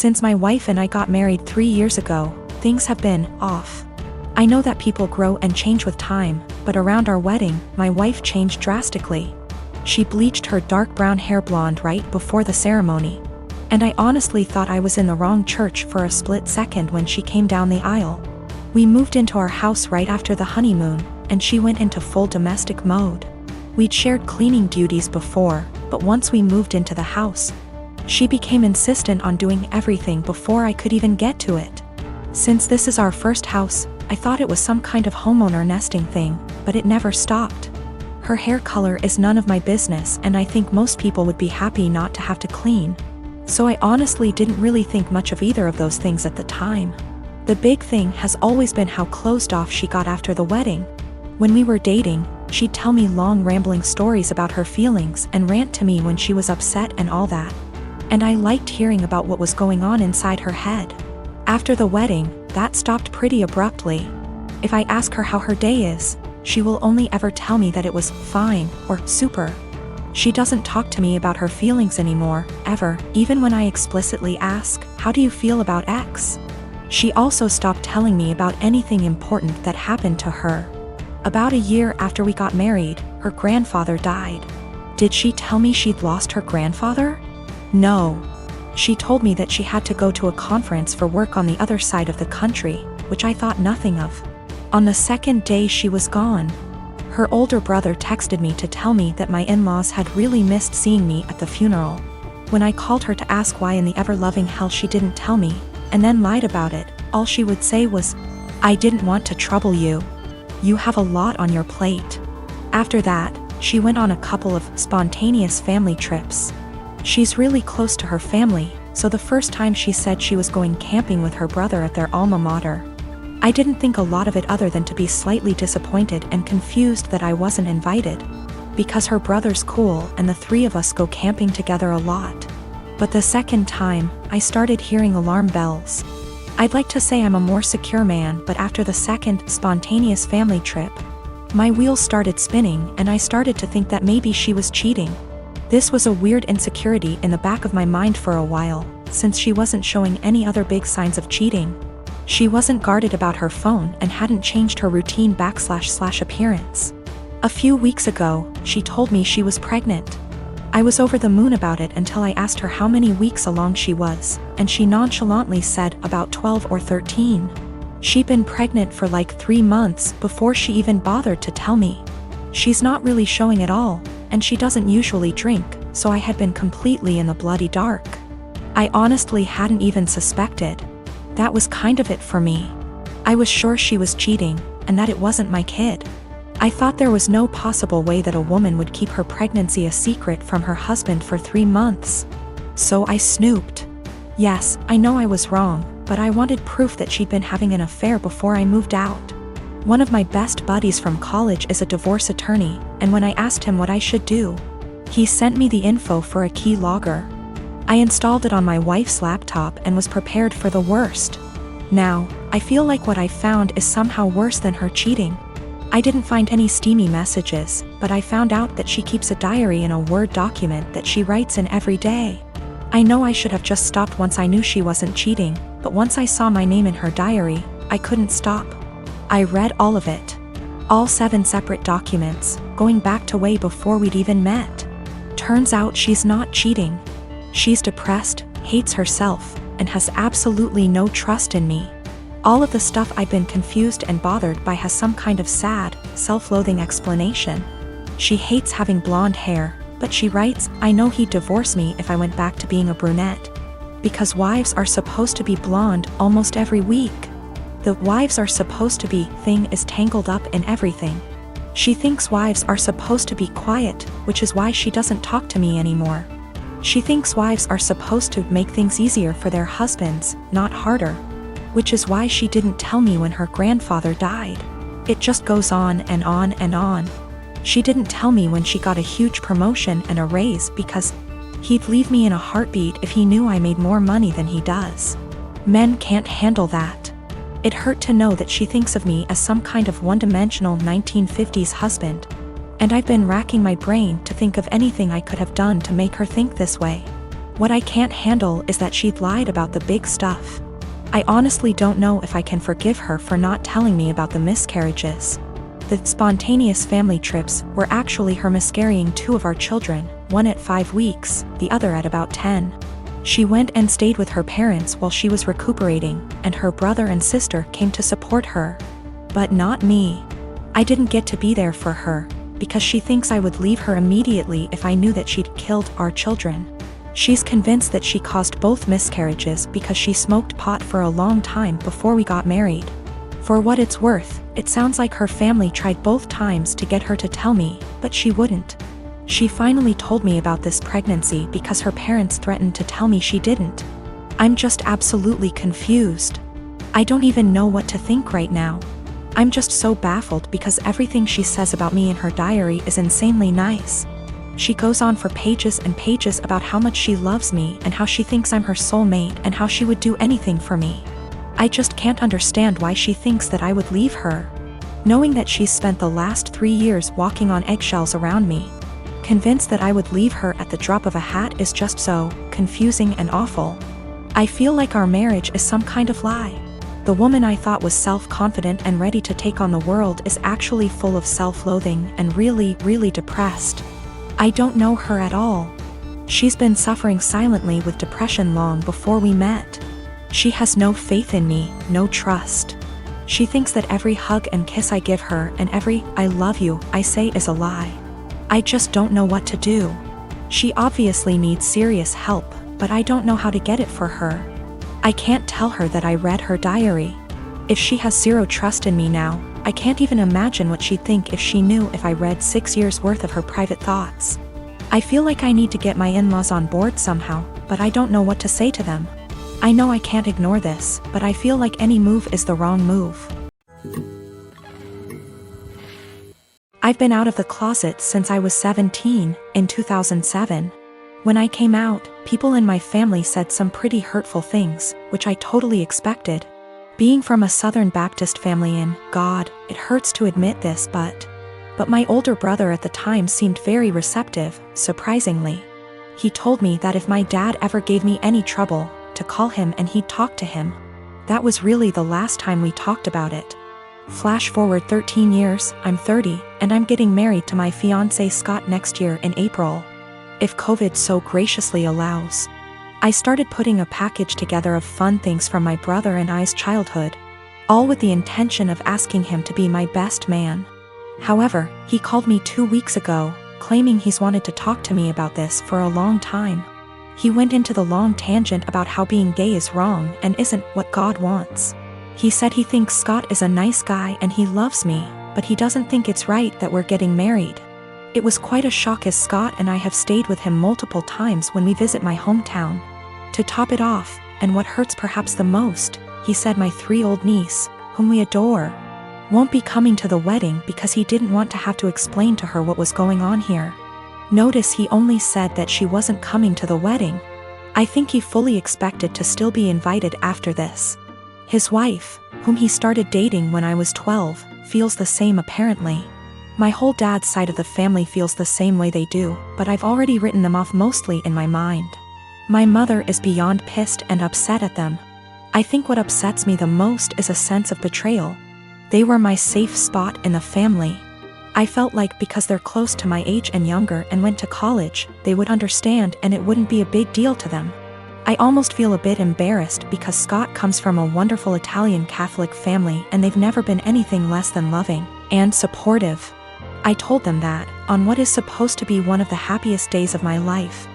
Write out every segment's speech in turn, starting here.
Since my wife and I got married 3 years ago, things have been off. I know that people grow and change with time, but around our wedding, my wife changed drastically. She bleached her dark brown hair blonde right before the ceremony. And I honestly thought I was in the wrong church for a split second when she came down the aisle. We moved into our house right after the honeymoon, and she went into full domestic mode. We'd shared cleaning duties before, but once we moved into the house, she became insistent on doing everything before I could even get to it. Since this is our first house, I thought it was some kind of homeowner nesting thing, but it never stopped. Her hair color is none of my business, and I think most people would be happy not to have to clean. So I honestly didn't really think much of either of those things at the time. The big thing has always been how closed off she got after the wedding. When we were dating, she'd tell me long rambling stories about her feelings and rant to me when she was upset and all that. And I liked hearing about what was going on inside her head. After the wedding, that stopped pretty abruptly. If I ask her how her day is, she will only ever tell me that it was fine or super. She doesn't talk to me about her feelings anymore, ever, even when I explicitly ask, "How do you feel about X?" She also stopped telling me about anything important that happened to her. About a year after we got married, her grandfather died. Did she tell me she'd lost her grandfather? No. She told me that she had to go to a conference for work on the other side of the country, which I thought nothing of. On the second day she was gone. Her older brother texted me to tell me that my in-laws had really missed seeing me at the funeral. When I called her to ask why in the ever-loving hell she didn't tell me, and then lied about it, all she would say was, "I didn't want to trouble you. You have a lot on your plate." After that, she went on a couple of spontaneous family trips. She's really close to her family, so the first time she said she was going camping with her brother at their alma mater. I didn't think a lot of it other than to be slightly disappointed and confused that I wasn't invited, because her brother's cool and the three of us go camping together a lot. But the second time, I started hearing alarm bells. I'd like to say I'm a more secure man, but after the second spontaneous family trip, my wheels started spinning and I started to think that maybe she was cheating. This was a weird insecurity in the back of my mind for a while, since she wasn't showing any other big signs of cheating. She wasn't guarded about her phone and hadn't changed her routine / appearance. A few weeks ago, she told me she was pregnant. I was over the moon about it until I asked her how many weeks along she was, and she nonchalantly said about 12 or 13. She'd been pregnant for like 3 months before she even bothered to tell me. She's not really showing at all, and she doesn't usually drink, so I had been completely in the bloody dark. I honestly hadn't even suspected. That was kind of it for me. I was sure she was cheating, and that it wasn't my kid. I thought there was no possible way that a woman would keep her pregnancy a secret from her husband for 3 months. So I snooped. Yes, I know I was wrong, but I wanted proof that she'd been having an affair before I moved out. One of my best buddies from college is a divorce attorney, and when I asked him what I should do, he sent me the info for a key logger. I installed it on my wife's laptop and was prepared for the worst. Now, I feel like what I found is somehow worse than her cheating. I didn't find any steamy messages, but I found out that she keeps a diary in a Word document that she writes in every day. I know I should have just stopped once I knew she wasn't cheating, but once I saw my name in her diary, I couldn't stop. I read all of it. All 7 separate documents, going back to way before we'd even met. Turns out she's not cheating. She's depressed, hates herself, and has absolutely no trust in me. All of the stuff I've been confused and bothered by has some kind of sad, self-loathing explanation. She hates having blonde hair, but she writes, "I know he'd divorce me if I went back to being a brunette. Because wives are supposed to be blonde almost every week." The "wives are supposed to be" thing is tangled up in everything. She thinks wives are supposed to be quiet, which is why she doesn't talk to me anymore. She thinks wives are supposed to make things easier for their husbands, not harder. Which is why she didn't tell me when her grandfather died. It just goes on and on and on. She didn't tell me when she got a huge promotion and a raise because he'd leave me in a heartbeat if he knew I made more money than he does. Men can't handle that. It hurt to know that she thinks of me as some kind of one-dimensional 1950s husband, and I've been racking my brain to think of anything I could have done to make her think this way. What I can't handle is that she'd lied about the big stuff. I honestly don't know if I can forgive her for not telling me about the miscarriages. The spontaneous family trips were actually her miscarrying 2 of our children, one at 5 weeks, the other at about 10. She went and stayed with her parents while she was recuperating, and her brother and sister came to support her. But not me. I didn't get to be there for her, because she thinks I would leave her immediately if I knew that she'd killed our children. She's convinced that she caused both miscarriages because she smoked pot for a long time before we got married. For what it's worth, it sounds like her family tried both times to get her to tell me, but she wouldn't. She finally told me about this pregnancy because her parents threatened to tell me she didn't. I'm just absolutely confused. I don't even know what to think right now. I'm just so baffled because everything she says about me in her diary is insanely nice. She goes on for pages and pages about how much she loves me and how she thinks I'm her soulmate and how she would do anything for me. I just can't understand why she thinks that I would leave her. Knowing that she's spent the last 3 years walking on eggshells around me, convinced that I would leave her at the drop of a hat is just so confusing and awful. I feel like our marriage is some kind of lie. The woman I thought was self-confident and ready to take on the world is actually full of self-loathing and really, really depressed. I don't know her at all. She's been suffering silently with depression long before we met. She has no faith in me, no trust. She thinks that every hug and kiss I give her and every "I love you" I say is a lie. I just don't know what to do. She obviously needs serious help, but I don't know how to get it for her. I can't tell her that I read her diary. If she has zero trust in me now, I can't even imagine what she'd think if she knew if I read 6 years worth of her private thoughts. I feel like I need to get my in-laws on board somehow, but I don't know what to say to them. I know I can't ignore this, but I feel like any move is the wrong move. I've been out of the closet since I was 17, in 2007. When I came out, people in my family said some pretty hurtful things, which I totally expected. Being from a Southern Baptist family God, it hurts to admit this, but my older brother at the time seemed very receptive, surprisingly. He told me that if my dad ever gave me any trouble, to call him and he'd talk to him. That was really the last time we talked about it. Flash forward 13 years, I'm 30, and I'm getting married to my fiancé Scott next year in April. If COVID so graciously allows. I started putting a package together of fun things from my brother and I's childhood, all with the intention of asking him to be my best man. However, he called me 2 weeks ago, claiming he's wanted to talk to me about this for a long time. He went into the long tangent about how being gay is wrong and isn't what God wants. He said he thinks Scott is a nice guy and he loves me, but he doesn't think it's right that we're getting married. It was quite a shock as Scott and I have stayed with him multiple times when we visit my hometown. To top it off, and what hurts perhaps the most, he said my 3-year-old niece, whom we adore, won't be coming to the wedding because he didn't want to have to explain to her what was going on here. Notice he only said that she wasn't coming to the wedding. I think he fully expected to still be invited after this. His wife, whom he started dating when I was 12, feels the same apparently. My whole dad's side of the family feels the same way they do, but I've already written them off mostly in my mind. My mother is beyond pissed and upset at them. I think what upsets me the most is a sense of betrayal. They were my safe spot in the family. I felt like because they're close to my age and younger and went to college, they would understand and it wouldn't be a big deal to them. I almost feel a bit embarrassed because Scott comes from a wonderful Italian Catholic family and they've never been anything less than loving and supportive. I told them that, on what is supposed to be one of the happiest days of my life.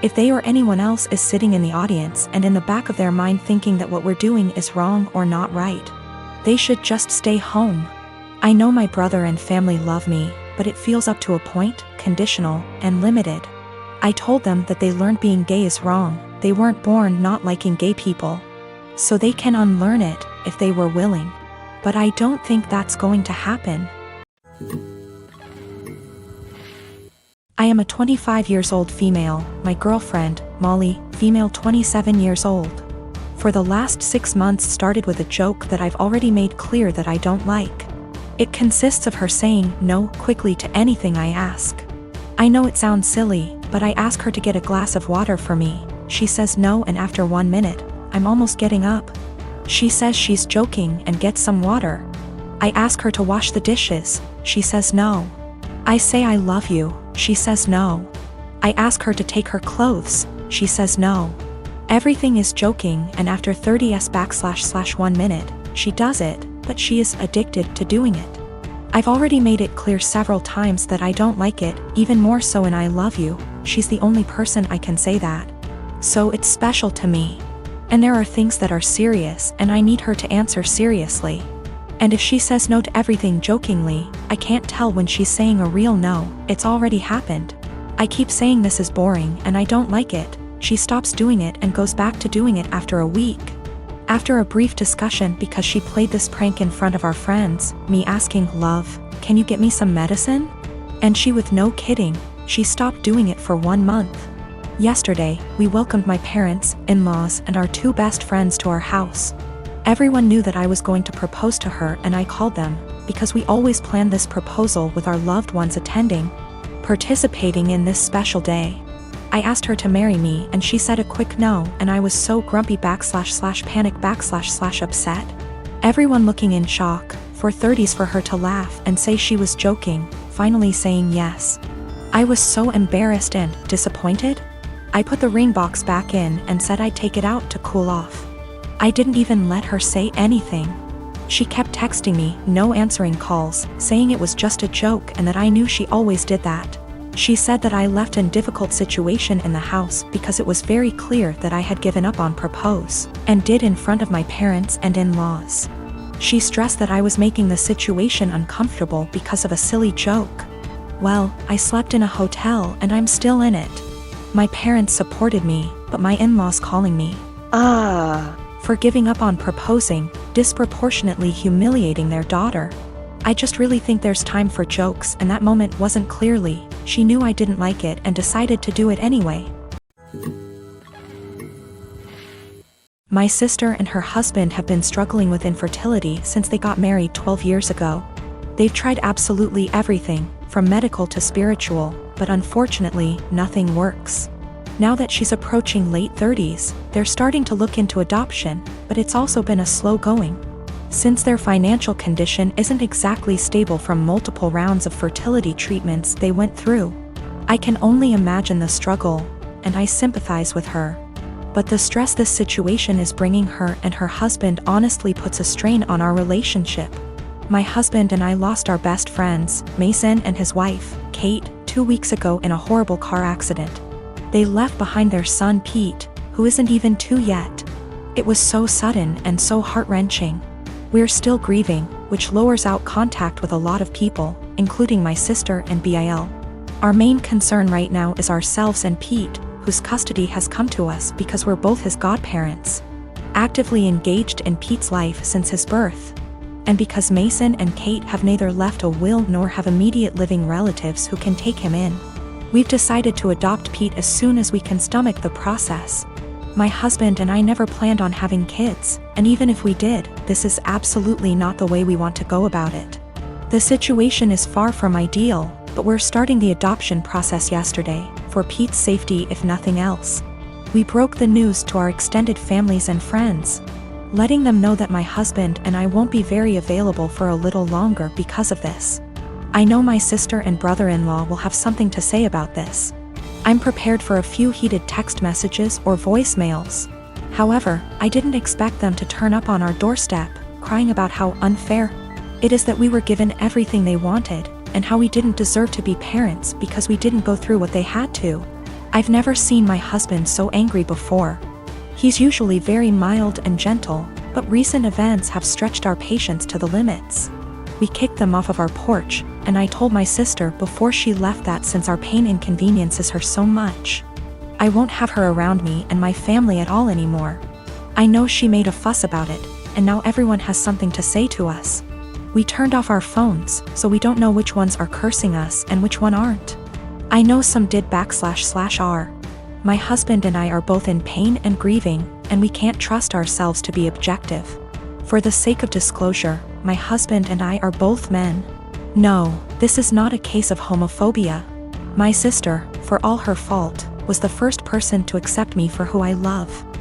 If they or anyone else is sitting in the audience and in the back of their mind thinking that what we're doing is wrong or not right, they should just stay home. I know my brother and family love me, but it feels up to a point, conditional, and limited. I told them that they learned being gay is wrong, they weren't born not liking gay people. So they can unlearn it, if they were willing. But I don't think that's going to happen. I am a 25 years old female, my girlfriend, Molly, female 27 years old. For the last 6 months started with a joke that I've already made clear that I don't like. It consists of her saying no quickly to anything I ask. I know it sounds silly, but I ask her to get a glass of water for me. she says no, and after 1 minute, I'm almost getting up. She says she's joking and gets some water. I ask her to wash the dishes, she says no. I say I love you, she says no. I ask her to take her clothes, she says no. Everything is joking, and after 30s/1 minute, she does it, but she is addicted to doing it. I've already made it clear several times that I don't like it, even more so in I love you. She's the only person I can say that. So it's special to me. And there are things that are serious, and I need her to answer seriously. And if she says no to everything jokingly, I can't tell when she's saying a real no. It's already happened. I keep saying this is boring and I don't like it. She stops doing it and goes back to doing it after a week. After a brief discussion because she played this prank in front of our friends, me asking, "Love, can you get me some medicine?" And she, with no kidding, she stopped doing it for 1 month. Yesterday, we welcomed my parents, in-laws, and our 2 best friends to our house. Everyone knew that I was going to propose to her, and I called them, because we always plan this proposal with our loved ones attending, participating in this special day. I asked her to marry me, and she said a quick no, and I was so grumpy //panic //upset. Everyone looking in shock, for 30s for her to laugh and say she was joking, finally saying yes. I was so embarrassed and disappointed. I put the ring box back in and said I'd take it out to cool off. I didn't even let her say anything. She kept texting me, no answering calls, saying it was just a joke and that I knew she always did that. She said that I left in difficult situation in the house because it was very clear that I had given up on propose, and did in front of my parents and in-laws. She stressed that I was making the situation uncomfortable because of a silly joke. Well, I slept in a hotel and I'm still in it. My parents supported me, but my in-laws calling me for giving up on proposing, disproportionately humiliating their daughter. I just really think there's time for jokes, and that moment wasn't clearly. She knew I didn't like it and decided to do it anyway. My sister and her husband have been struggling with infertility since they got married 12 years ago. They've tried absolutely everything, from medical to spiritual, but unfortunately, nothing works. Now that she's approaching late 30s, they're starting to look into adoption, but it's also been a slow going. Since their financial condition isn't exactly stable from multiple rounds of fertility treatments they went through. I can only imagine the struggle, and I sympathize with her. But the stress this situation is bringing her and her husband honestly puts a strain on our relationship. My husband and I lost our best friends, Mason and his wife, Kate, 2 weeks ago in a horrible car accident. They left behind their son Pete, who isn't even 2 yet. It was so sudden and so heart-wrenching. We're still grieving, which lowers out contact with a lot of people, including my sister and Bil. Our main concern right now is ourselves and Pete, whose custody has come to us because we're both his godparents. Actively engaged in Pete's life since his birth. And because Mason and Kate have neither left a will nor have immediate living relatives who can take him in. We've decided to adopt Pete as soon as we can stomach the process. My husband and I never planned on having kids, and even if we did, this is absolutely not the way we want to go about it. The situation is far from ideal, but we're starting the adoption process yesterday, for Pete's safety if nothing else. We broke the news to our extended families and friends, letting them know that my husband and I won't be very available for a little longer because of this. I know my sister and brother-in-law will have something to say about this. I'm prepared for a few heated text messages or voicemails. However, I didn't expect them to turn up on our doorstep, crying about how unfair it is that we were given everything they wanted, and how we didn't deserve to be parents because we didn't go through what they had to. I've never seen my husband so angry before. He's usually very mild and gentle, but recent events have stretched our patience to the limits. We kicked them off of our porch, and I told my sister before she left that since our pain inconveniences her so much, I won't have her around me and my family at all anymore. I know she made a fuss about it, and now everyone has something to say to us. We turned off our phones, so we don't know which ones are cursing us and which one aren't. I know some did //are. My husband and I are both in pain and grieving, and we can't trust ourselves to be objective. For the sake of disclosure, my husband and I are both men. No, this is not a case of homophobia. My sister, for all her fault, was the first person to accept me for who I love.